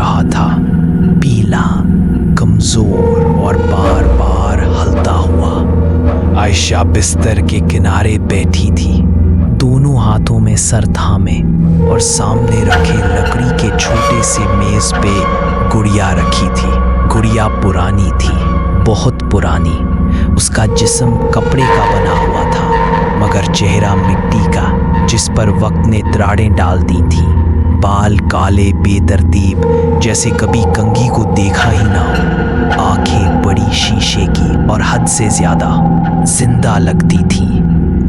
रहा था, पीला, कमजोर और बार बार हलता हुआ। आयशा बिस्तर के किनारे बैठी थी, दोनों हाथों में सर थामे, और सामने रखे लकड़ी के छोटे से मेज पे गुड़िया रखी थी। गुड़िया पुरानी थी, बहुत पुरानी। उसका जिस्म कपड़े का बना हुआ था, मगर चेहरा मिट्टी का, जिस पर वक्त ने दरारें डाल दी थी। बाल काले बेतरतीब, जैसे कभी कंघी को देखा ही ना हो। आंखें बड़ी शीशे की और हद से ज्यादा जिंदा लगती थी।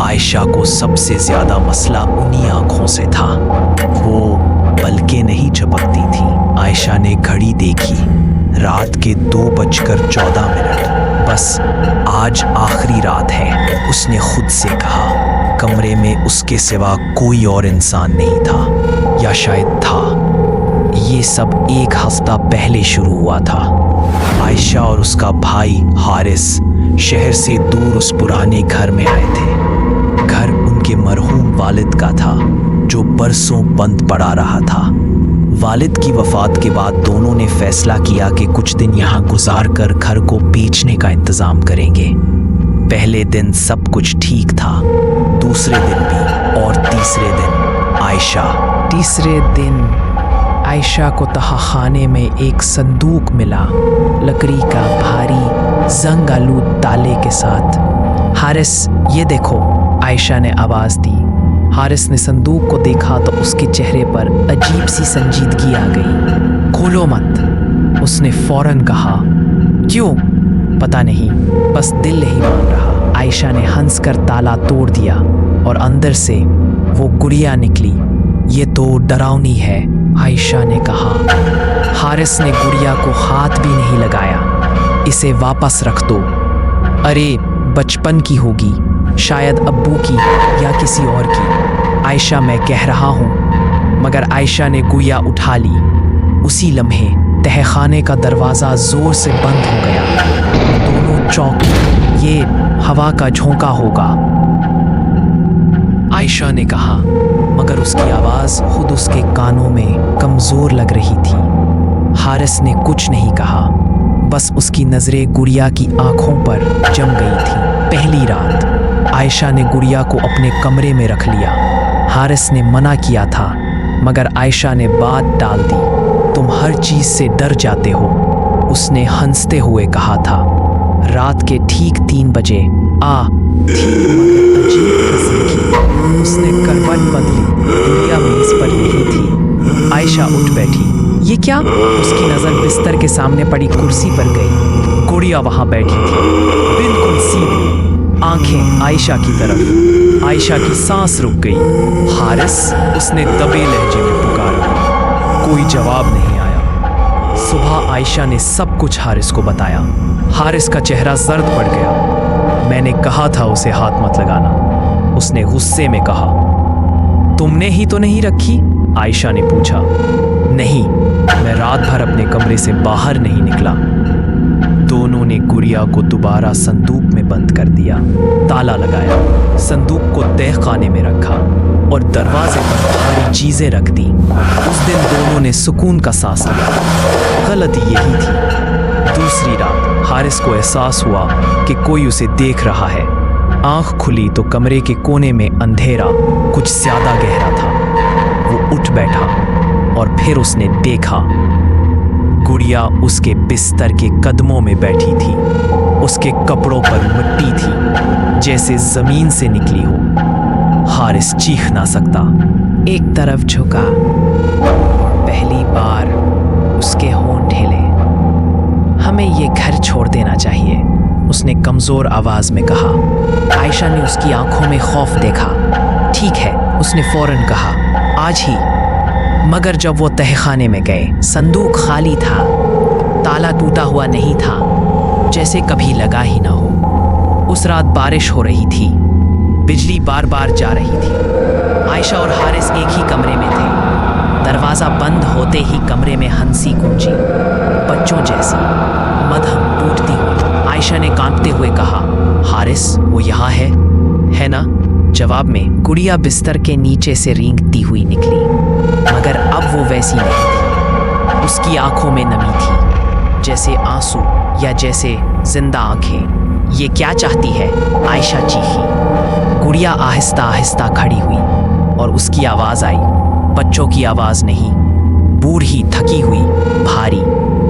आयशा को सबसे ज्यादा मसला उन्हीं आंखों से था। वो पलकें नहीं झपकती थी। आयशा ने घड़ी देखी, रात के 2:14। बस आज आखिरी रात है, उसने खुद से कहा। कमरे में उसके सिवा कोई और इंसान नहीं था, या शायद था। ये सब एक हफ्ता पहले शुरू हुआ था। आयशा और उसका भाई हारिस शहर से दूर उस पुराने घर में आए थे। घर उनके मरहूम वालिद का था, जो बरसों बंद पड़ा रहा था। वालिद की वफात के बाद दोनों ने फैसला किया कि कुछ दिन यहाँ गुजार कर घर को बेचने का इंतजाम करेंगे। पहले दिन सब कुछ ठीक था, दूसरे दिन भी, और तीसरे दिन तीसरे दिन आयशा को तहखाने में एक संदूक मिला, लकड़ी का भारी जंग आलूद ताले के साथ। हारिस, ये देखो, आयशा ने आवाज दी। हारिस ने संदूक को देखा तो उसके चेहरे पर अजीब सी संजीदगी आ गई। खोलो मत, उसने फौरन कहा। क्यों? पता नहीं, बस दिल नहीं मान रहा। आयशा ने हंसकर ताला तोड़ दिया और अंदर से वो गुड़िया निकली। ये तो डरावनी है, आयशा ने कहा। हारिस ने गुड़िया को हाथ भी नहीं लगाया। इसे वापस रख दो। अरे, बचपन की होगी, शायद अब्बू की या किसी और की। आयशा, मैं कह रहा हूँ। मगर आयशा ने गुड़िया उठा ली। उसी लम्हे तहखाने का दरवाज़ा जोर से बंद हो गया। दोनों चौंके। ये हवा का झोंका होगा, आयशा ने कहा, मगर उसकी आवाज़ खुद उसके कानों में कमज़ोर लग रही थी। हारिस ने कुछ नहीं कहा, बस उसकी नज़रें गुड़िया की आंखों पर जम गई थी। पहली रात आयशा ने गुड़िया को अपने कमरे में रख लिया। हारिस ने मना किया था, मगर आयशा ने बात टाल दी। तुम हर चीज़ से डर जाते हो, उसने हंसते हुए कहा था। रात के ठीक 3 बजे थी, मगर अजीब किस्म की। उसने करवट बदली, गुड़िया मेज पर यही थी। आयशा उठ बैठी। ये क्या? उसकी नज़र बिस्तर के सामने पड़ी कुर्सी पर गई। गुड़िया वहां बैठी थी, बिल्कुल सीधी, आंखें आयशा की तरफ। आयशा की सांस रुक गई। हारिस, उसने दबे लहजे में पुकारा। कोई जवाब नहीं आया। सुबह आयशा ने सब कुछ हारिस को बताया। हारिस का चेहरा जर्द पड़ गया। मैंने कहा था उसे हाथ मत लगाना, उसने गुस्से में कहा। तुमने ही तो नहीं रखी? आयशा ने पूछा। नहीं, मैं रात भर अपने कमरे से बाहर नहीं निकला। दोनों ने गुड़िया को दोबारा संदूक में बंद कर दिया, ताला लगाया, संदूक को तहखाने में रखा और दरवाजे पर भारी चीजें रख दी। उस दिन दोनों ने सुकून का सांस लिया। गलती यही थी। दूसरी रात हारिस को एहसास हुआ कि कोई उसे देख रहा है। आंख खुली तो कमरे के कोने में अंधेरा कुछ ज्यादा गहरा था। वो उठ बैठा और फिर उसने देखा, गुड़िया उसके बिस्तर के कदमों में बैठी थी। उसके कपड़ों पर मिट्टी थी, जैसे जमीन से निकली हो। हारिस चीख ना सकता। एक तरफ झुका और पहली बार उसके होंठ हिले। हमें ये घर छोड़ देना चाहिए, उसने कमजोर आवाज में कहा। आयशा ने उसकी आंखों में खौफ देखा। ठीक है, उसने फौरन कहा, आज ही। मगर जब वो तहखाने में गए, संदूक खाली था, ताला टूटा हुआ नहीं था, जैसे कभी लगा ही ना हो। उस रात बारिश हो रही थी, बिजली बार बार जा रही थी। आयशा और हारिस एक ही कमरे में थे। दरवाज़ा बंद होते ही कमरे में हंसी गूंजी, बच्चों जैसी, मधम टूटती हुई। आयशा ने कांपते हुए कहा, हारिस, वो यहाँ है ना? जवाब में गुड़िया बिस्तर के नीचे से रेंगती हुई निकली, मगर अब वो वैसी नहीं थी। उसकी आंखों में नमी थी, जैसे आंसू या जैसे जिंदा आंखें। ये क्या चाहती है? आयशा चीखी। गुड़िया आहिस्ता आहिस्ता खड़ी हुई और उसकी आवाज आई, बच्चों की आवाज नहीं, बूढ़ी, थकी हुई, भारी।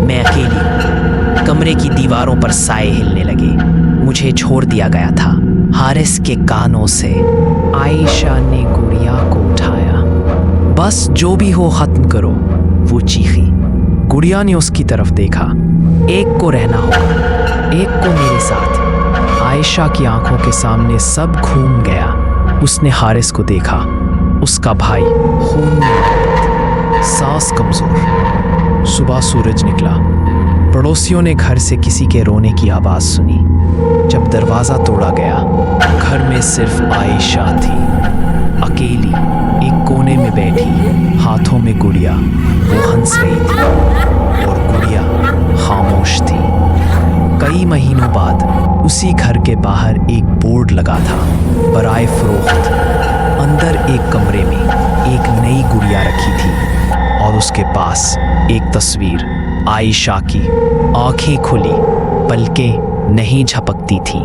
मैं अकेली हूँ। कमरे की दीवारों पर साए हिलने लगे। मुझे छोड़ दिया गया था। हारिस के कानों से आयशा ने गुड़िया को उठाया। बस जो भी हो खत्म करो, वो चीखी। गुड़िया ने उसकी तरफ देखा। एक को रहना होगा, एक को मेरे साथ। आयशा की आंखों के सामने सब घूम गया। उसने हारिस को देखा। उसका भाई खून में लथपथ, सांस कमजोर। सुबह सूरज निकला। पड़ोसियों ने घर से किसी के रोने की आवाज सुनी। जब दरवाजा तोड़ा गया, घर में सिर्फ आयशा थी, अकेली, एक कोने में बैठी, हाथों में गुड़िया। वो हंस रही थी और गुड़िया खामोश थी। कई महीनों बाद उसी घर के बाहर एक बोर्ड लगा था, बराए फरोख्त। अंदर एक कमरे में एक नई गुड़िया रखी थी और उसके पास एक तस्वीर। आयशा की आंखें खुली, पलकें नहीं झपकती थीं।